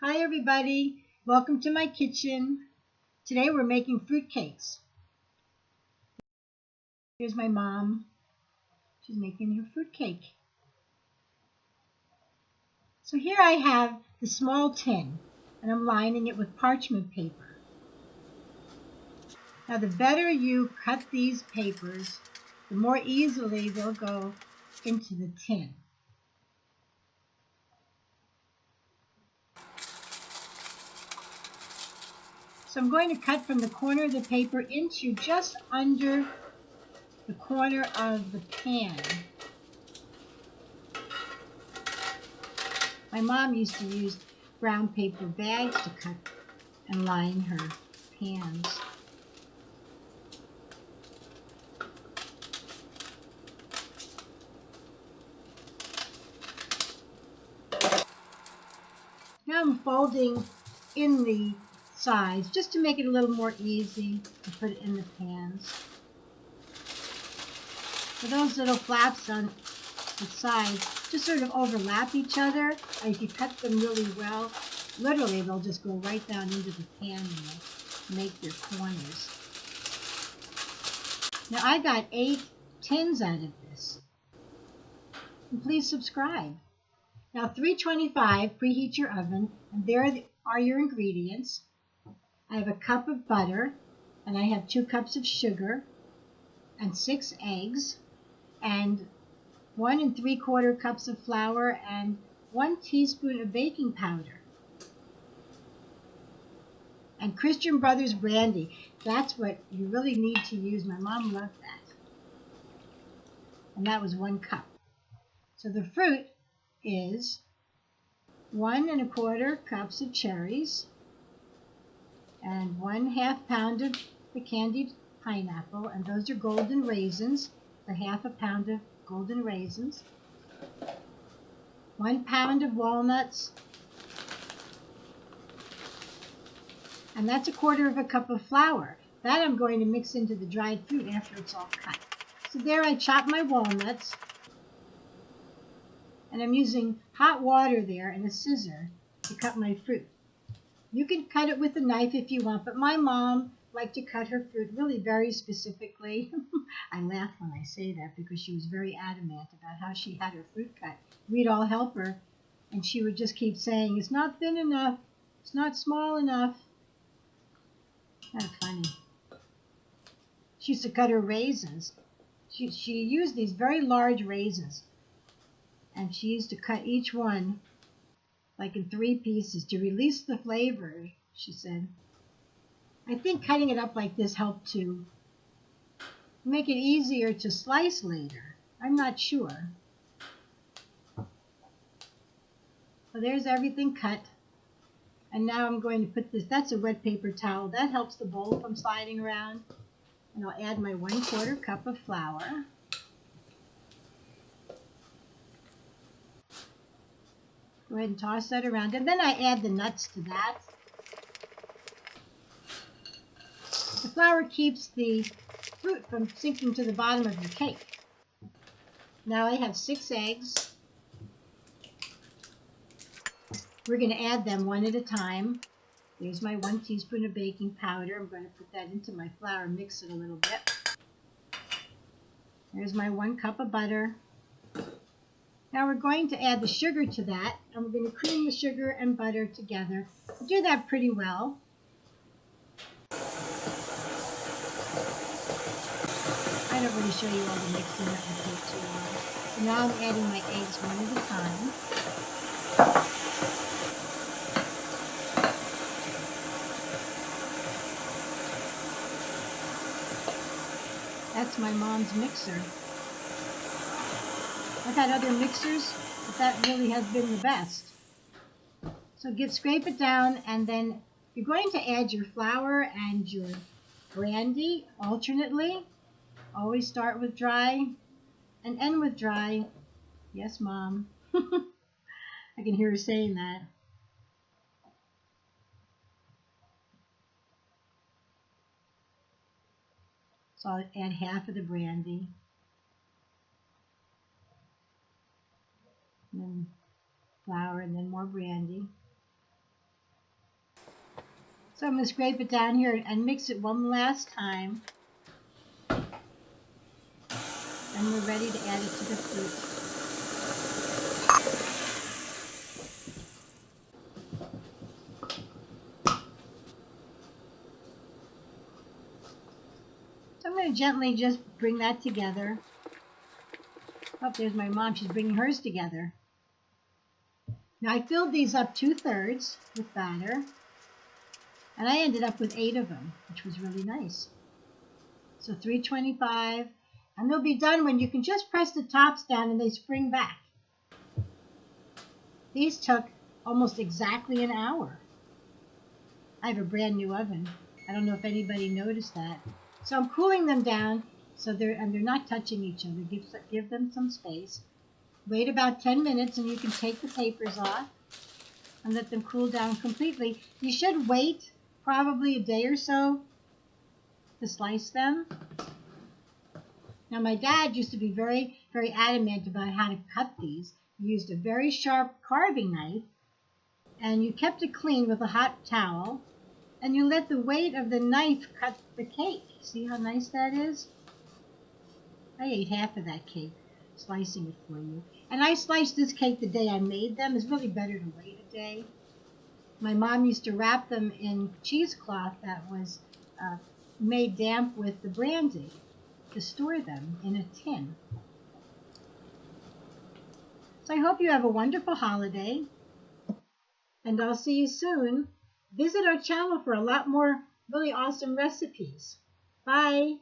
Hi everybody, welcome to my kitchen. Today we're making fruitcakes. Here's my mom. She's making her fruitcake. So here I have the small tin and I'm lining it with parchment paper. Now the better you cut these papers, the more easily they'll go into the tin. So I'm going to cut from the corner of the paper into just under the corner of the pan. My mom used to use brown paper bags to cut and line her pans. Now I'm folding in the sides just to make it a little more easy to put it in the pans. So those little flaps on the sides just sort of overlap each other. And if you cut them really well, literally they'll just go right down into the pan and make their corners. Now I got 8 tins out of this. And please subscribe. Now 325, preheat your oven, and there are your ingredients. I have a cup of butter, and I have 2 cups of sugar, and 6 eggs, and 1 3/4 cups of flour, and 1 teaspoon of baking powder. And Christian Brothers brandy, that's what you really need to use. My mom loved that. And that was 1 cup. So the fruit is 1 1/4 cups of cherries, and 1/2 pound of the candied pineapple, and those are golden raisins, for 1/2 pound of golden raisins, 1 pound of walnuts, and that's 1/4 cup of flour. That I'm going to mix into the dried fruit after it's all cut. So there I chop my walnuts, and I'm using hot water there and a scissor to cut my fruit. You can cut it with a knife if you want, but my mom liked to cut her fruit really very specifically. I laugh when I say that because she was very adamant about how she had her fruit cut. We'd all help her, and she would just keep saying, "It's not thin enough, it's not small enough." Kind of funny. She used to cut her raisins. She used these very large raisins, and she used to cut each one like in 3 pieces to release the flavor, she said. I think cutting it up like this helped to make it easier to slice later. I'm not sure. So there's everything cut. And now I'm going to put this, that's a wet paper towel. That helps the bowl from sliding around. And I'll add my 1/4 cup of flour. Go ahead and toss that around. And then I add the nuts to that. The flour keeps the fruit from sinking to the bottom of your cake. Now I have 6 eggs. We're going to add them one at a time. There's my 1 teaspoon of baking powder. I'm going to put that into my flour, mix it a little bit. There's my 1 cup of butter. Now we're going to add the sugar to that, and we're going to cream the sugar and butter together. Do that pretty well. I don't really show you all the mixing, that would take too long. So now I'm adding my eggs one at a time. That's my mom's mixer. I've had other mixers, but that really has been the best. So scrape it down, and then you're going to add your flour and your brandy alternately. Always start with dry and end with dry. Yes, Mom. I can hear her saying that. So I'll add 1/2 of the brandy. And then flour, and then more brandy. So I'm going to scrape it down here and mix it one last time. And we're ready to add it to the fruit. So I'm going to gently just bring that together. Oh, there's my mom. She's bringing hers together. Now I filled these up 2/3 with batter. And I ended up with 8 of them, which was really nice. So 325. And they'll be done when you can just press the tops down and they spring back. These took almost exactly an hour. I have a brand new oven. I don't know if anybody noticed that. So I'm cooling them down so they're not touching each other. Give them some space. Wait about 10 minutes and you can take the papers off and let them cool down completely. You should wait probably a day or so to slice them. Now my dad used to be very, very adamant about how to cut these. He used a very sharp carving knife and you kept it clean with a hot towel and you let the weight of the knife cut the cake. See how nice that is? I ate half of that cake, slicing it for you. And I sliced this cake the day I made them. It's really better to wait a day. My mom used to wrap them in cheesecloth that was made damp with the brandy to store them in a tin. So I hope you have a wonderful holiday, and I'll see you soon. Visit our channel for a lot more really awesome recipes. Bye!